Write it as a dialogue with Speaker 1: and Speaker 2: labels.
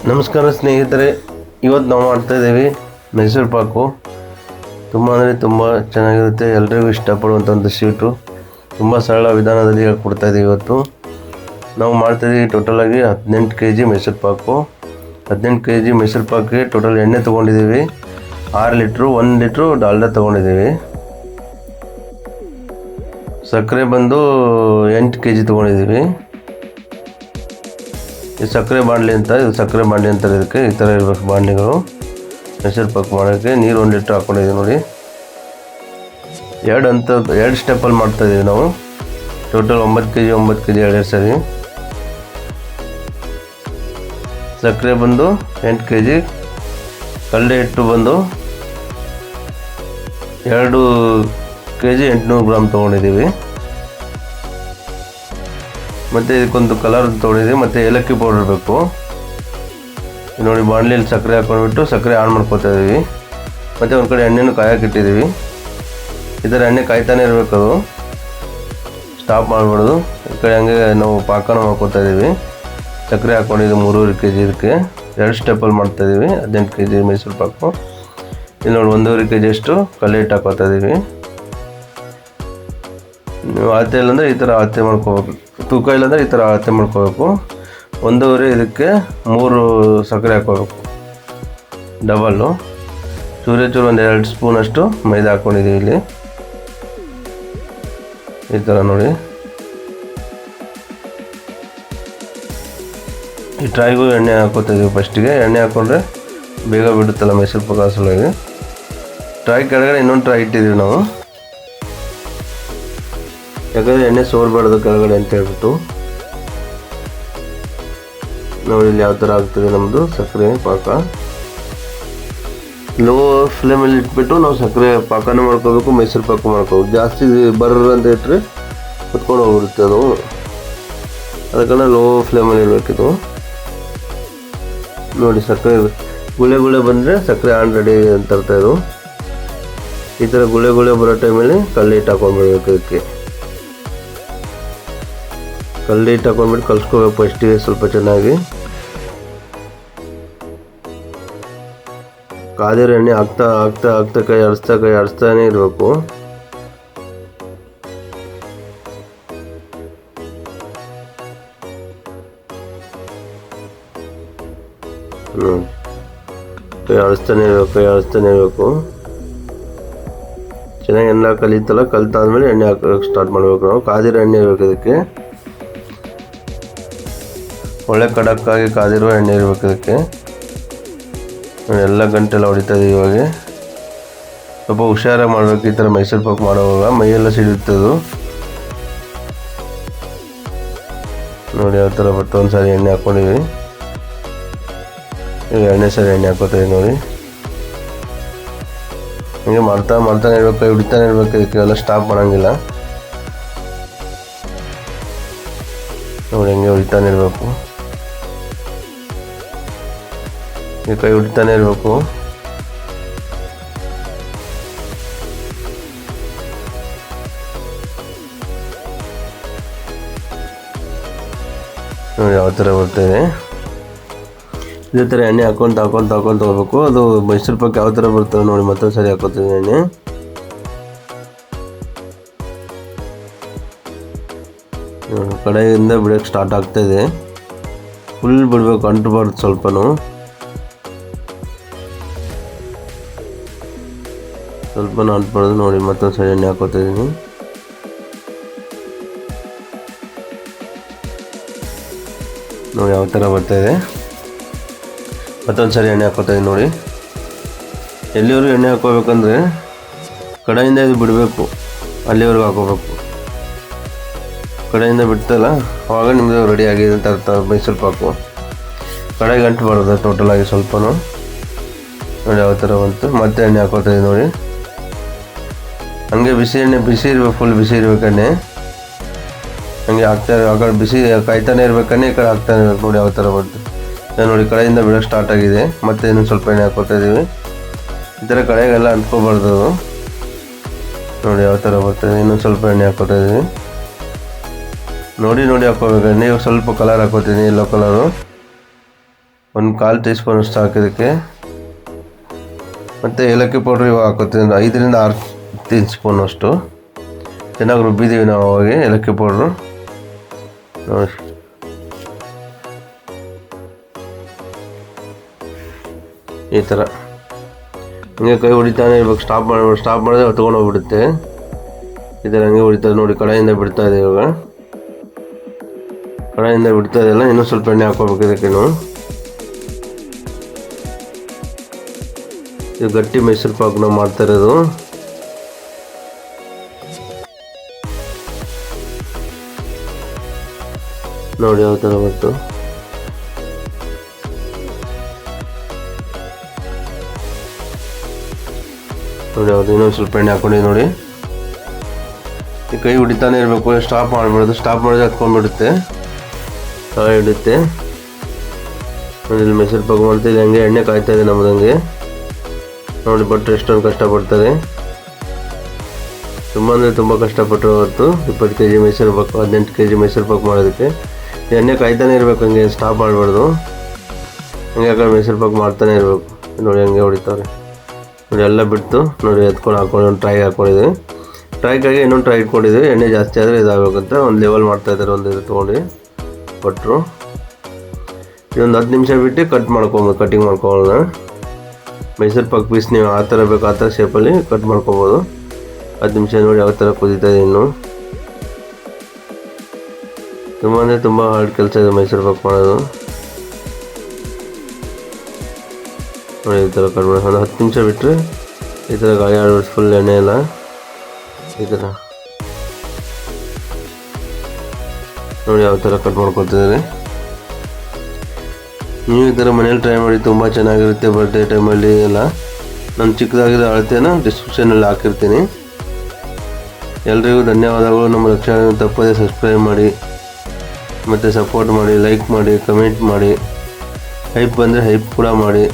Speaker 1: ನಮಸ್ಕಾರ ಸ್ನೇಹಿತರೆ, ಇವತ್ತು ನಾವು ಮಾಡ್ತಾಯಿದ್ದೀವಿ ಮೈಸೂರು ಪಾಕು. ತುಂಬ ಅಂದರೆ ತುಂಬ ಚೆನ್ನಾಗಿರುತ್ತೆ, ಎಲ್ರಿಗೂ ಇಷ್ಟಪಡುವಂಥ ಒಂದು ಸ್ವೀಟು. ತುಂಬ ಸರಳ ವಿಧಾನದಲ್ಲಿ ಕೊಡ್ತಾಯಿದ್ದೀವಿ. ಇವತ್ತು ನಾವು ಮಾಡ್ತಾಯಿದ್ದೀವಿ ಟೋಟಲಾಗಿ 18 kg ಮೈಸೂರು ಪಾಕು. 18 kg ಮೈಸೂರು ಪಾಕಿಗೆ ಟೋಟಲ್ ಎಣ್ಣೆ ತೊಗೊಂಡಿದ್ದೀವಿ 6 ಲೀಟ್ರು, 1 ಲೀಟ್ರು ಡಾಲ್ಡಾ ತೊಗೊಂಡಿದ್ದೀವಿ. ಸಕ್ಕರೆ ಬಂದು 8 kg ತೊಗೊಂಡಿದ್ದೀವಿ. ಈ ಸಕ್ಕರೆ ಬಾಣಲಿ ಅಂತ, ಇದು ಸಕ್ಕರೆ ಬಾಣಲಿ ಅಂತಾರೆ ಇದಕ್ಕೆ. ಈ ಥರ ಇರಬೇಕು ಬಾಣಲಿಗಳು ಮೈಸೂರು ಪಾಕು ಮಾಡೋಕ್ಕೆ. ನೀರು 1 ಲೀಟ್ರ್ ಹಾಕ್ಕೊಂಡಿದ್ದೀವಿ ನೋಡಿ. 2 ಸ್ಟೆಪ್ಪಲ್ಲಿ ಮಾಡ್ತಾಯಿದ್ದೀವಿ ನಾವು. ಟೋಟಲ್ 9 kg 2 ಸರಿ. ಸಕ್ಕರೆ ಬಂದು 8 kg, ಕಡಲೆ ಹಿಟ್ಟು ಬಂದು 2 kg 800 ಗ್ರಾಮ್ ತೊಗೊಂಡಿದ್ದೀವಿ. ಮತ್ತು ಇದಕ್ಕೊಂದು ಕಲರ್ ತೊಗೊಂಡಿದ್ದೀವಿ. ಮತ್ತು ಏಲಕ್ಕಿ ಪೌಡರ್ ಬೇಕು ನೋಡಿ. ಬಾಣಲಿಯಲ್ಲಿ ಸಕ್ಕರೆ ಹಾಕ್ಕೊಂಡ್ಬಿಟ್ಟು ಸಕ್ಕರೆ ಆನ್ ಮಾಡ್ಕೊತಾ ಇದ್ದೀವಿ. ಮತ್ತು ಒಂದು ಕಡೆ ಎಣ್ಣೆನೂ ಕಾಯಕ್ಕೆ ಇಟ್ಟಿದ್ದೀವಿ. ಈ ಥರ ಎಣ್ಣೆ ಕಾಯ್ತಾನೆ ಇರಬೇಕು, ಅದು ಸ್ಟಾಪ್ ಮಾಡಬಾರ್ದು. ಈ ಕಡೆ ಹಂಗೆ ನಾವು ಪಾಕನ ಮಾಡ್ಕೊತಾ ಇದ್ದೀವಿ. ಸಕ್ಕರೆ ಹಾಕ್ಕೊಂಡಿದ್ದೀವಿ 3.5 kg. ಇದಕ್ಕೆ 2 ಸ್ಟೆಪ್ಪಲ್ಲಿ ಮಾಡ್ತಾಯಿದ್ದೀವಿ 18 kg ಮೈಸೂರು ಪಾಕು. ಇಲ್ಲಿ ನೋಡಿ 1.5 kg ಅಷ್ಟು ಕಡಲೆ ಹಿಟ್ಟು ಹಾಕೋತಾ ಇದ್ದೀವಿ. ನೀವು ಅಳತೆ ಇಲ್ಲಾಂದರೆ ಈ ಥರ ಅಳತೆ ಮಾಡ್ಕೋಬೇಕು, ತೂಕ ಇಲ್ಲಾಂದರೆ ಈ ಥರ ಅಳತೆ ಮಾಡ್ಕೋಬೇಕು. 1.5 ಇದಕ್ಕೆ 3 ಸಕ್ಕರೆ ಹಾಕ್ಕೋಬೇಕು ಡಬಲ್ಲು. ಚೂರು ಒಂದು 2 ಸ್ಪೂನಷ್ಟು ಮೈದಾ ಹಾಕ್ಕೊಂಡಿದ್ದೀವಿ ಇಲ್ಲಿ. ಈ ಥರ ನೋಡಿ. ಈ ಟ್ರೈಗೂ ಎಣ್ಣೆ ಹಾಕೋತಿದ್ದೀವಿ ಫಸ್ಟಿಗೆ. ಎಣ್ಣೆ ಹಾಕ್ಕೊಂಡ್ರೆ ಬೇಗ ಬಿಡುತ್ತಲ್ಲ ಮೈಸೂರು ಪಾಕು ಸಲುವಾಗಿ. ಟ್ರೈ ಕೆಳಗಡೆ ಇನ್ನೊಂದು ಟ್ರೈ ಇಟ್ಟಿದ್ದೀವಿ ನಾವು, ಯಾಕಂದರೆ ಎಣ್ಣೆ ಸೋರ್ಬಾರ್ದು ಕೆಳಗಡೆ ಅಂತ ಹೇಳ್ಬಿಟ್ಟು. ನೋಡಿ ಇಲ್ಲಿ ಯಾವ ಥರ ಆಗ್ತದೆ ನಮ್ಮದು ಸಕ್ಕರೆ ಪಾಕ. ಲೋ ಫ್ಲೇಮಲ್ಲಿ ಇಟ್ಬಿಟ್ಟು ನಾವು ಸಕ್ಕರೆ ಪಾಕನೂ ಮಾಡ್ಕೋಬೇಕು, ಮೈಸೂರು ಪಾಕು ಮಾಡ್ಕೋಬೇಕು. ಜಾಸ್ತಿ ಬರ್ರ ಅಂತ ಇಟ್ಟರೆ ಹೊತ್ಕೊಂಡು ಹೋಗ್ಬಿಡುತ್ತೆ ಅದು. ಅದಕ್ಕೆ ಲೋ ಫ್ಲೇಮಲ್ಲಿ ಇಡಬೇಕಿದು. ನೋಡಿ ಸಕ್ಕರೆ ಗುಳೆ ಬಂದರೆ ಸಕ್ಕರೆ ಆನ್ ರೆಡಿ ಅಂತ ಅರ್ಥ ಇದು. ಈ ಥರ ಗುಳೆ ಬರೋ ಟೈಮಲ್ಲಿ ಕಡಲೆ ಹಿಟ್ಟು ಹಾಕೊಂಡ್ಬಿಡ್ಬೇಕು. ಇದಕ್ಕೆ ಕಡಲೆ ಹಿಟ್ಟು ಹಾಕೊಂಡ್ಬಿಟ್ಟು ಕಲಿಸ್ಕೋಬೇಕು ಫಸ್ಟಿಗೆ ಸ್ವಲ್ಪ ಚೆನ್ನಾಗಿ. ಕಾದಿರೋ ಎಣ್ಣೆ ಹಾಕ್ತಾ ಕೈ ಆಡಿಸ್ತಾನೆ ಇರಬೇಕು. ಕೈ ಆಡಿಸ್ತಾನೆ ಇರಬೇಕು. ಚೆನ್ನಾಗಿ ಎಣ್ಣೆ ಕಲಿತಲ್ಲ, ಕಲಿತಾದ್ಮೇಲೆ ಎಣ್ಣೆ ಹಾಕೋಕ್ಕೆ ಸ್ಟಾರ್ಟ್ ಮಾಡಬೇಕು ನಾವು. ಕಾದಿರೋ ಎಣ್ಣೆ ಇರಬೇಕು ಇದಕ್ಕೆ, ಒಳ್ಳೆ ಖಡಕ್ಕಾಗಿ ಕಾದಿರುವ ಎಣ್ಣೆ ಇರಬೇಕು ಇದಕ್ಕೆ. ಎಲ್ಲ ಗಂಟೆಲ್ಲ ಹೊಡಿತಾ ಇದೀವಿ. ಇವಾಗ ಸ್ವಲ್ಪ ಹುಷಾರಾಗಿ ಮಾಡಬೇಕು. ಈ ಥರ ಮೈಸೂರು ಪಾಕು ಮಾಡುವಾಗ ಮೈಯೆಲ್ಲ ಸಿಡುತ್ತದು ನೋಡಿ. ಯಾವ ಥರ ಬರ್ತದೆ. ಒಂದು ಸಾರಿ ಎಣ್ಣೆ ಹಾಕ್ಕೊಂಡಿವಿ, ಈಗ 2ನೇ ಸಾರಿ ಎಣ್ಣೆ ಹಾಕೋತೀವಿ ನೋಡಿ. ಹಂಗೆ ಮಾಡ್ತಾನೆ ಇರ್ಬೇಕು, ಕೈ ಹೊಡಿತಾನೆ ಇರ್ಬೇಕು. ಇದಕ್ಕೆಲ್ಲ ಸ್ಟಾಪ್ ಮಾಡೋಂಗಿಲ್ಲ ನೋಡಿ. ಹಂಗೆ ಹೊಡಿತಾನೆ ಇರಬೇಕು, ಈ ಕೈ ಹೊಡಿತಾನೆ ಇರಬೇಕು. ನೋಡಿ ಯಾವ ಥರ ಬರ್ತಾಯಿದೆ. ಇದೇ ಥರ ಎಣ್ಣೆ ಹಾಕ್ಕೊಂತ ಹೋಗ್ಬೇಕು. ಅದು ಮೈಸೂರು ಪಾಕು ಯಾವ ಥರ ಬರ್ತದೆ ನೋಡಿ. ಮತ್ತೊಂದು ಸರಿ ಹಾಕೋತೀವಿ ಎಣ್ಣೆ. ಕಡೆಯಿಂದ ಬಿಡೋಕ್ಕೆ ಸ್ಟಾರ್ಟ್ ಆಗ್ತಾಯಿದೆ. ಫುಲ್ ಬಿಡಬೇಕು, ಅಂಟಬಾರ್ದು ಸ್ವಲ್ಪನೂ ಅಂಟಬಾರ್ದು ನೋಡಿ. ಮತ್ತೊಂದು ಸರಿ ಎಣ್ಣೆ ಹಾಕೋತಿದ್ದೀನಿ. ನೋಡಿ ಯಾವ ಥರ ಬರ್ತಾಯಿದೆ. ಮತ್ತೊಂದು ಸರಿ ಎಣ್ಣೆ ಹಾಕೋತಾಯಿದ್ದೀನಿ ನೋಡಿ. ಎಲ್ಲಿವರೆಗೂ ಎಣ್ಣೆ ಹಾಕೋಬೇಕಂದ್ರೆ ಕಡೆಯಿಂದ ಇದು ಬಿಡಬೇಕು, ಅಲ್ಲಿವರೆಗೂ ಹಾಕೋಬೇಕು. ಕಡೆಯಿಂದ ಬಿಡ್ತಲ್ಲ ಆವಾಗ ನಿಮ್ಮದು ರೆಡಿ ಆಗಿದೆ ಅಂತ ಅರ್ಥ ಮೈಸೂರು ಪಾಕು. ಕಡೆಗೆ ಅಂಟಬಾರ್ದು ಟೋಟಲಾಗಿ ಸ್ವಲ್ಪನೂ ನೋಡಿ. ಯಾವ ಥರ ಬಂತು. ಮತ್ತೆ ಎಣ್ಣೆ ಹಾಕೋತಾಯಿದ್ದೀನಿ ನೋಡಿ. ಹಂಗೆ ಬಿಸಿ ಎಣ್ಣೆ ಇರಬೇಕು, ಫುಲ್ ಬಿಸಿ ಇರಬೇಕು ಎಣ್ಣೆ. ಹಂಗೆ ಹಾಕ್ತಾರೆ, ಆ ಕಡೆ ಬಿಸಿ ಕಾಯ್ತಾನೆ ಇರಬೇಕನ್ನೇ, ಈ ಕಡೆ ಹಾಕ್ತಾನೆ ಇರಬೇಕು. ನೋಡಿ ಯಾವ ಥರ ಬಂತು ನೋಡಿ. ಕಡೆಯಿಂದ ಬಿಡೋಕ್ಕೆ ಸ್ಟಾರ್ಟ್ ಆಗಿದೆ. ಮತ್ತೆ ಇನ್ನೊಂದು ಸ್ವಲ್ಪ ಎಣ್ಣೆ ಹಾಕೋತಾ ಇದ್ದೀವಿ. ಈ ಥರ ಕಡೆಗೆಲ್ಲ ಅಂಟ್ಕೋಬಾರ್ದು ನೋಡಿ. ಯಾವ ಥರ ಬರ್ತದೆ. ಇನ್ನೊಂದು ಸ್ವಲ್ಪ ಎಣ್ಣೆ ಹಾಕೋತಾ ಇದ್ದೀವಿ. ನೋಡಿ ಹಾಕೋಬೇಕು. ನೀವು ಸ್ವಲ್ಪ ಕಲರ್ ಹಾಕೋತೀನಿ, ಯೆಲ್ಲೋ ಕಲರು. 1/4 ಟೀ ಸ್ಪೂನ್ ಅಷ್ಟು ಹಾಕೋದಕ್ಕೆ. ಮತ್ತು ಏಲಕ್ಕಿ ಪೌಡ್ರ್ ಇವಾಗ ಹಾಕೋತೀನಿ 5ರಿಂದ 6 ಟೀ ಸ್ಪೂನ್ ಅಷ್ಟು. ಚೆನ್ನಾಗಿ ರುಬ್ಬಿದ್ದೀವಿ ನಾವು ಅವಾಗೆ ಏಲಕ್ಕಿ ಪೌಡ್ರು ನೋಡಿ. ಈ ಥರ ಹಂಗೆ ಕೈ ಹೊಡಿತಾನೆ ಇವಾಗ ಸ್ಟಾಪ್ ಮಾಡಿದ್ರೆ ಹೊತ್ಕೊಂಡು ಹೋಗ್ಬಿಡುತ್ತೆ. ಈ ಥರ ಹಂಗೆ ಹೊಡಿತಾರೆ ನೋಡಿ. ಕಡೆಯಿಂದ ಬಿಡ್ತಾ ಇದೆ ಇವಾಗ, ಕಡೆಯಿಂದ ಬಿಡ್ತಾ ಇದೆಯಲ್ಲ. ಇನ್ನೂ ಸ್ವಲ್ಪ ಎಣ್ಣೆ ಹಾಕೋಬೇಕು ಇದಕ್ಕೇನು. ಇದು ಗಟ್ಟಿ ಮೈಸೂರು ಪಾಕ್ ನಾವು ಮಾಡ್ತಾ ಇರೋದು. ನೋಡಿ ಯಾವ ಥರ ಬಂತು ನೋಡಿ. ಹೌದು, ಇನ್ನೊಂದು ಸ್ವಲ್ಪ ಎಣ್ಣೆ ಹಾಕೊಂಡಿದ್ದು ನೋಡಿ. ಈ ಕೈ ಹೊಡಿತಾನೆ ಇರಬೇಕು, ಸ್ಟಾಪ್ ಮಾಡಬಾರ್ದು. ಸ್ಟಾಪ್ ಮಾಡಿದ್ರೆ ಹತ್ಕೊಂಡ್ಬಿಡುತ್ತೆ, ಹಿಡುತ್ತೆ ನೋಡಿ. ಇಲ್ಲಿ ಮೈಸೂರು ಪಾಕ್ ಮಾಡ್ತಿದ್ದೆ, ಹಂಗೆ ಎಣ್ಣೆ ಕಾಯ್ತಾ ಇದೆ ನಮ್ಮದಂಗೆ ನೋಡಿ. ಭಟ್ರು ಎಷ್ಟೊಂದು ಕಷ್ಟಪಡ್ತಾರೆ, ತುಂಬ ಅಂದರೆ ತುಂಬ ಕಷ್ಟಪಟ್ಟರು. ಅವತ್ತು 20 kg ಮೈಸೂರು ಪಾಕ್, 18 kg ಮೈಸೂರು ಪಾಕ್ ಮಾಡೋದಕ್ಕೆ ಎಣ್ಣೆ ಕಾಯ್ತಾನೆ ಇರಬೇಕು, ಹಂಗೆ ಸ್ಟಾಪ್ ಮಾಡಬಾರ್ದು. ಹಂಗೆ ಯಾಕಂದ್ರೆ ಮೈಸೂರು ಪಾಕ್ ಮಾಡ್ತಾನೆ ಇರಬೇಕು ನೋಡಿ. ಹಂಗೆ ಹೊಡಿತಾರೆ ನೋಡಿ. ಎಲ್ಲ ಬಿಟ್ಟು ನೋಡಿ ಎತ್ಕೊಂಡು ಹಾಕೊಂಡು ಒಂದು ಟ್ರೈ ಹಾಕ್ಕೊಂಡಿದ್ವಿ. ಟ್ರೈಗಾಗಿ ಇನ್ನೊಂದು ಟ್ರೈ ಇಟ್ಕೊಂಡಿದ್ವಿ. ಎಣ್ಣೆ ಜಾಸ್ತಿ ಆದರೆ ಇದಾಗಬೇಕಂತ ಒಂದು ಲೆವೆಲ್ ಮಾಡ್ತಾಯಿದ್ದಾರೆ. ಒಂದು ಇದು ತೊಗೊಂಡು ಕೊಟ್ಟರು. ಇದೊಂದು 10 ನಿಮಿಷ ಬಿಟ್ಟು ಕಟಿಂಗ್ ಮಾಡ್ಕೊಬೋದು. ಮೈಸೂರು ಪಾಕ್ ಪೀಸ್ ನೀವು ಆ ಥರ ಬೇಕು ಆ ಥರ ಶೇಪಲ್ಲಿ ಕಟ್ ಮಾಡ್ಕೊಬೋದು. 10 ನಿಮಿಷ ನೋಡಿ ಯಾವ ಥರ ಕುದೀತಾ ಇದೆ. ಇನ್ನು ತುಂಬ ಅಂದರೆ ತುಂಬ ಹಾರ್ಡ್ ಕೆಲಸ ಇದೆ ಮೈಸೂರು ಪಾಕ್ ಮಾಡೋದು ನೋಡಿ. ಈ ಥರ ಕಟ್ ಮಾಡಿ ಒಂದು 10 ನಿಮಿಷ ಬಿಟ್ಟರೆ ಈ ಥರ ಗಾಳಿ ಆಡ್ಬಿಟ್ಟು ಫುಲ್ ಎಣ್ಣೆ ಎಲ್ಲ ಈ ಥರ ನೋಡಿ ಯಾವ ಥರ ಕಟ್ ಮಾಡ್ಕೊತಿದ್ದಾರೆ. ನೀವು ಈ ಥರ ಮನೇಲಿ ಟ್ರೈ ಮಾಡಿ, ತುಂಬ ಚೆನ್ನಾಗಿರುತ್ತೆ. ಬರ್ಡೇ ಟೈಮಲ್ಲಿ ಎಲ್ಲ ನಾನು ಚಿಕ್ಕದಾಗಿರೋ ಅಳತೆನ ಡಿಸ್ಕ್ರಿಪ್ಷನಲ್ಲಿ ಹಾಕಿರ್ತೀನಿ. ಎಲ್ರಿಗೂ ಧನ್ಯವಾದಗಳು. ನಮ್ಮ ರಕ್ಷಣೆ ತಪ್ಪದೆ ಸಬ್ಸ್ಕ್ರೈಬ್ ಮಾಡಿ ಮತ್ತು ಸಪೋರ್ಟ್ ಮಾಡಿ, ಲೈಕ್ ಮಾಡಿ, ಕಮೆಂಟ್ ಮಾಡಿ. ಹೈಪ್ ಬಂದರೆ ಹೈಪ್ ಕೂಡ ಮಾಡಿ.